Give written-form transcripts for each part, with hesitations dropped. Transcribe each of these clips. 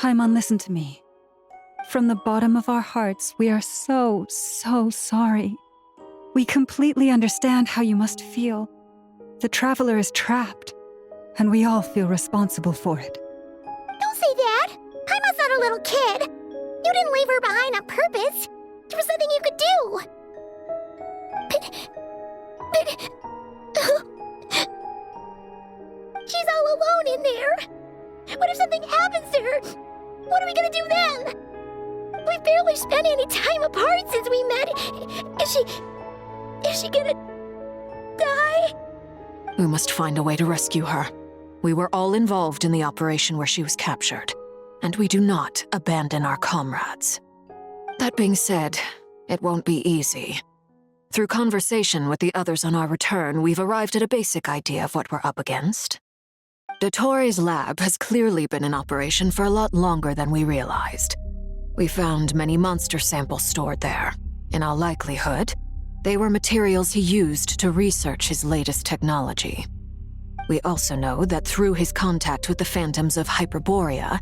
Paimon, listen to me. From the bottom of our hearts, we are so sorry. We completely understand how you must feel. The Traveler is trapped, and we all feel responsible for it. Don't say that! Paimon's not a little kid! You didn't leave her behind on purpose! There was nothing you could do! She's all alone in there! What if something happens to her? What are we gonna do then? We've barely spent any time apart since we met. Is she gonna die? We must find a way to rescue her. We were all involved in the operation where she was captured, and we do not abandon our comrades. That being said, it won't be easy. Through conversation with the others on our return, we've arrived at a basic idea of what we're up against. Dottore's lab has clearly been in operation for a lot longer than we realized. We found many monster samples stored there. In all likelihood, they were materials he used to research his latest technology. We also know that through his contact with the phantoms of Hyperborea,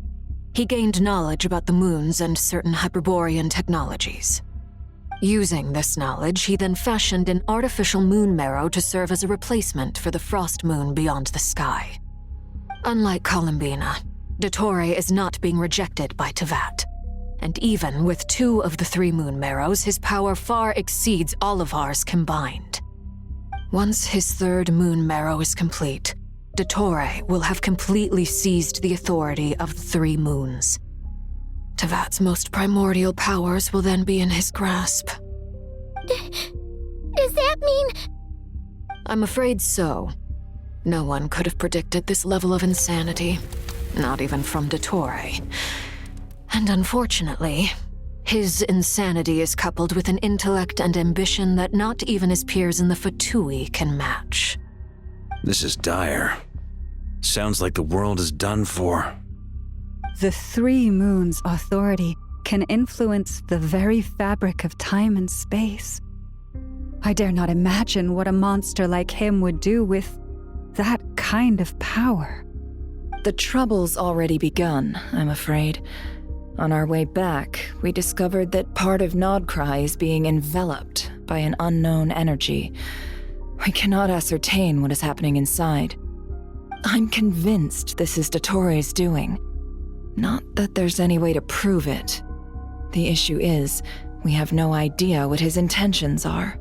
he gained knowledge about the moons and certain Hyperborean technologies. Using this knowledge, he then fashioned an artificial moon marrow to serve as a replacement for the frost moon beyond the sky. Unlike Columbina, Dottore is not being rejected by Teyvat. And even with 2 of the 3 moon marrows, his power far exceeds all of ours combined. Once his 3rd moon marrow is complete, Dottore will have completely seized the authority of the 3 moons. Teyvat's most primordial powers will then be in his grasp. Does that mean... I'm afraid so. No one could have predicted this level of insanity, not even from Dottore. And unfortunately, his insanity is coupled with an intellect and ambition that not even his peers in the Fatui can match. This is dire. Sounds like the world is done for. The 3 moons' authority can influence the very fabric of time and space. I dare not imagine what a monster like him would do with that kind of power. The trouble's already begun, I'm afraid. On our way back, we discovered that part of Nodcry is being enveloped by an unknown energy. We cannot ascertain what is happening inside. I'm convinced this is Dottore's doing. Not that there's any way to prove it. The issue is, we have no idea what his intentions are.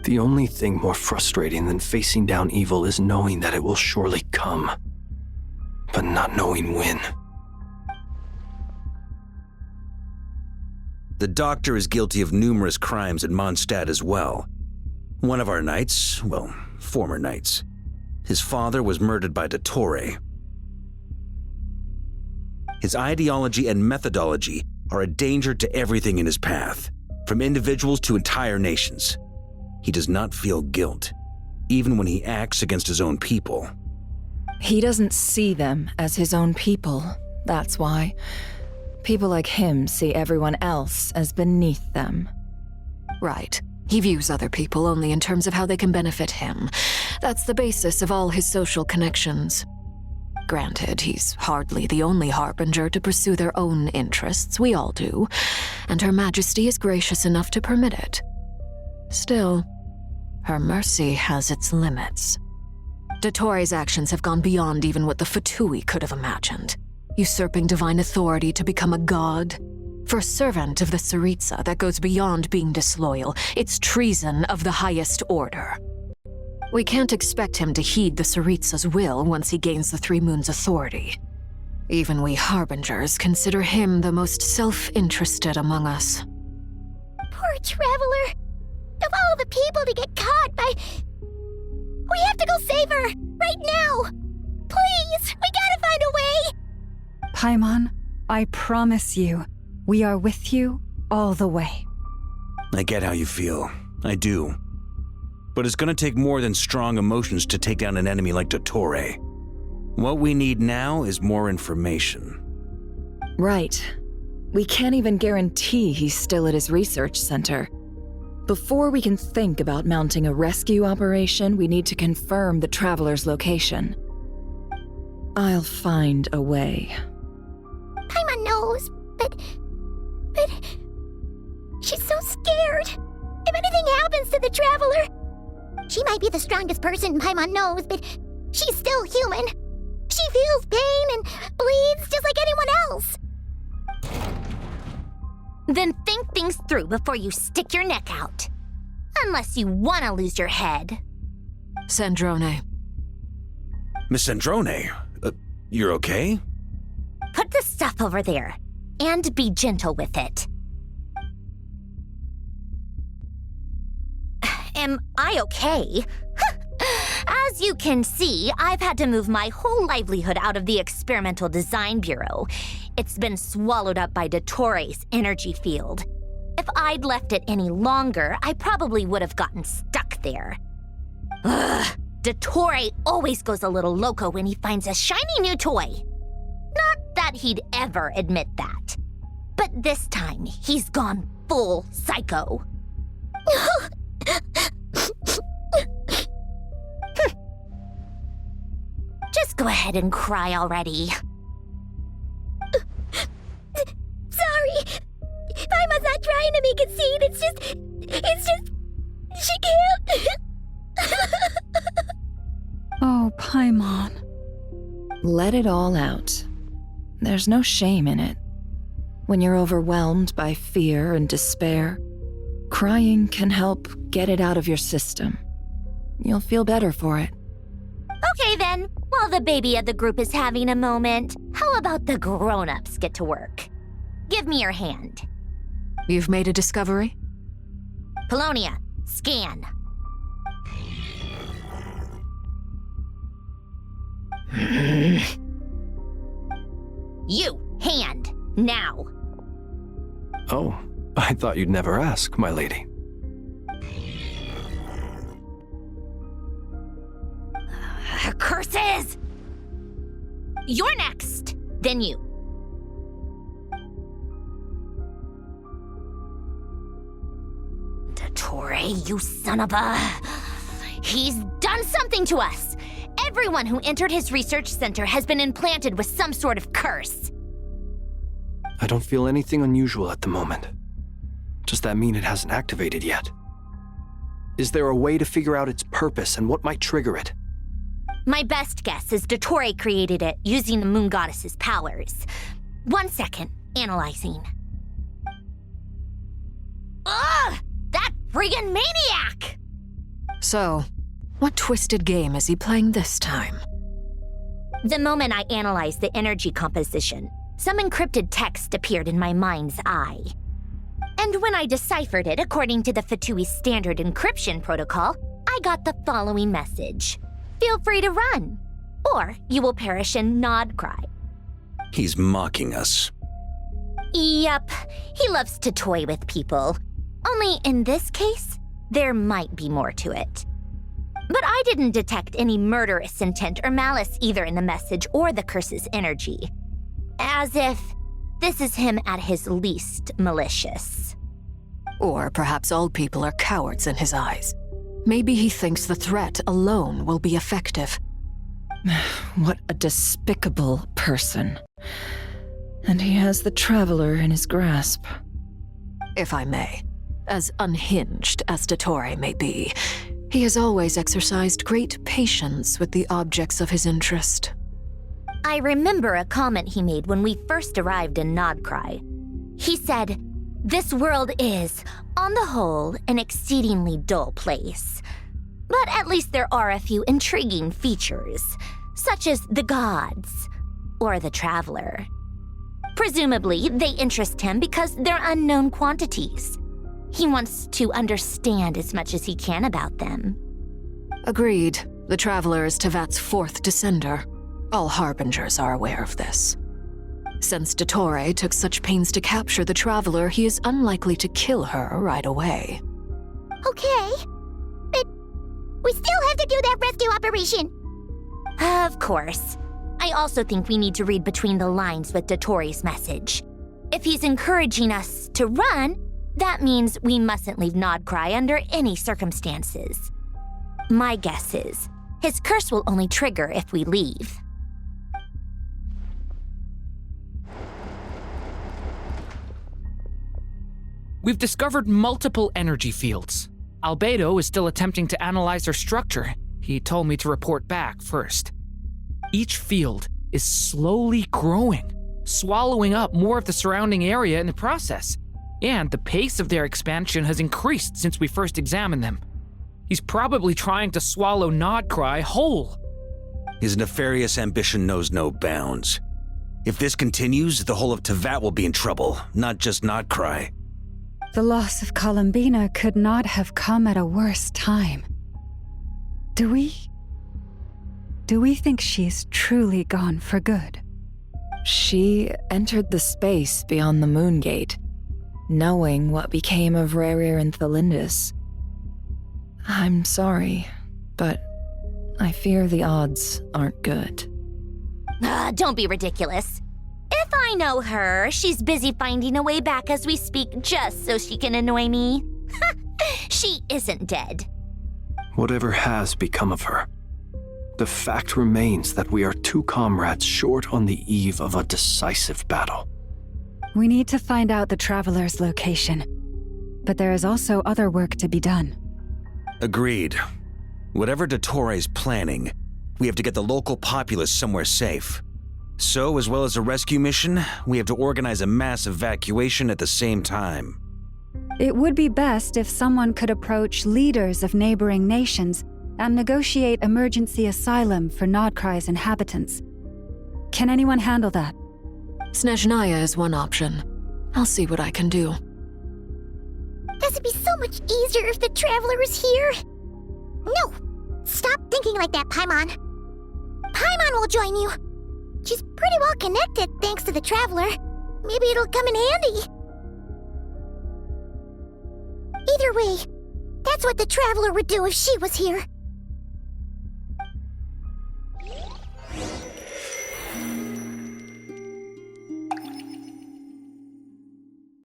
The only thing more frustrating than facing down evil is knowing that it will surely come, but not knowing when. The doctor is guilty of numerous crimes at Mondstadt as well. One of our knights, well, former knights, his father was murdered by Dottore. His ideology and methodology are a danger to everything in his path, from individuals to entire nations. He does not feel guilt, even when he acts against his own people. He doesn't see them as his own people, that's why. People like him see everyone else as beneath them. Right. He views other people only in terms of how they can benefit him. That's the basis of all his social connections. Granted, he's hardly the only harbinger to pursue their own interests. We all do. And Her Majesty is gracious enough to permit it. Still, her mercy has its limits. Dottore's actions have gone beyond even what the Fatui could have imagined. Usurping divine authority to become a god. For a servant of the Tsaritsa, that goes beyond being disloyal. It's treason of the highest order. We can't expect him to heed the Tsaritsa's will once he gains the 3 moons' authority. Even we harbingers consider him the most self-interested among us. Poor Traveler! Of all the people to get caught by... We have to go save her! Right now! Please! We gotta find a way! Paimon, I promise you, we are with you all the way. I get how you feel. I do. But it's gonna take more than strong emotions to take down an enemy like Dottore. What we need now is more information. Right. We can't even guarantee he's still at his research center. Before we can think about mounting a rescue operation, we need to confirm the Traveler's location. I'll find a way. Paimon, but she's so scared. If anything happens to the Traveler, she might be the strongest person Paimon knows, but she's still human. She feels pain and bleeds just like anyone else. Then think things through before you stick your neck out. Unless you want to lose your head. Sandrone. Miss Sandrone, you're okay? Put the stuff over there, and be gentle with it. Am I okay? As you can see, I've had to move my whole livelihood out of the Experimental Design Bureau. It's been swallowed up by Dottoro's energy field. If I'd left it any longer, I probably would have gotten stuck there. Ugh, Dottore always goes a little loco when he finds a shiny new toy. Not that he'd ever admit that. But this time, he's gone full psycho. Just go ahead and cry already. Sorry. Paimon's not trying to make it scene. It's just, she can't. Oh, Paimon. Let it all out. There's no shame in it. When you're overwhelmed by fear and despair, crying can help get it out of your system. You'll feel better for it. Okay then, while the baby of the group is having a moment, how about the grown-ups get to work? Give me your hand. You've made a discovery? Polonia, scan. You, hand, now. Oh, I thought you'd never ask, my lady. Curses! You're next, then you. Dottore, you son of a... He's done something to us! Everyone who entered his research center has been implanted with some sort of curse. I don't feel anything unusual at the moment. Does that mean it hasn't activated yet? Is there a way to figure out its purpose and what might trigger it? My best guess is Dottore created it using the Moon Goddess's powers. 1 second, analyzing. Ugh! That friggin' maniac! So, what twisted game is he playing this time? The moment I analyzed the energy composition, some encrypted text appeared in my mind's eye. And when I deciphered it according to the Fatui standard encryption protocol, I got the following message. Feel free to run, or you will perish in nod cry. He's mocking us. Yep, he loves to toy with people. Only in this case, there might be more to it. But I didn't detect any murderous intent or malice either in the message or the curse's energy. As if this is him at his least malicious. Or perhaps all people are cowards in his eyes. Maybe he thinks the threat alone will be effective. What a despicable person. And he has the Traveler in his grasp. If I may, as unhinged as Dottore may be, he has always exercised great patience with the objects of his interest. I remember a comment he made when we first arrived in Nodcry. He said, "This world is, on the whole, an exceedingly dull place. But at least there are a few intriguing features, such as the gods, or the Traveler. Presumably, they interest him because they're unknown quantities. He wants to understand as much as he can about them." Agreed. The Traveler is Tevat's 4th descender. All Harbingers are aware of this. Since Dottore took such pains to capture the Traveler, he is unlikely to kill her right away. Okay, but we still have to do that rescue operation. Of course. I also think we need to read between the lines with Dottore's message. If he's encouraging us to run, that means we mustn't leave Nodcry under any circumstances. My guess is, his curse will only trigger if we leave. We've discovered multiple energy fields. Albedo is still attempting to analyze their structure. He told me to report back first. Each field is slowly growing, swallowing up more of the surrounding area in the process. And the pace of their expansion has increased since we first examined them. He's probably trying to swallow Nodcry whole. His nefarious ambition knows no bounds. If this continues, the whole of Tevat will be in trouble, not just Nodcry. The loss of Columbina could not have come at a worse time. Do we think she's truly gone for good? She entered the space beyond the Moon Gate, knowing what became of Rerir and Thalindus. I'm sorry, but I fear the odds aren't good. Don't be ridiculous. If I know her, she's busy finding a way back as we speak just so she can annoy me. She isn't dead. Whatever has become of her, the fact remains that we are two comrades short on the eve of a decisive battle. We need to find out the Traveler's location, but there is also other work to be done. Agreed. Whatever Dottore is planning, we have to get the local populace somewhere safe. So, as well as a rescue mission, we have to organize a mass evacuation at the same time. It would be best if someone could approach leaders of neighboring nations and negotiate emergency asylum for Nodcry's inhabitants. Can anyone handle that? Snezhnaya is one option. I'll see what I can do. Does it be so much easier if the Traveler is here? No! Stop thinking like that, Paimon. Paimon will join you. She's pretty well connected thanks to the Traveler. Maybe it'll come in handy. Either way, that's what the Traveler would do if she was here.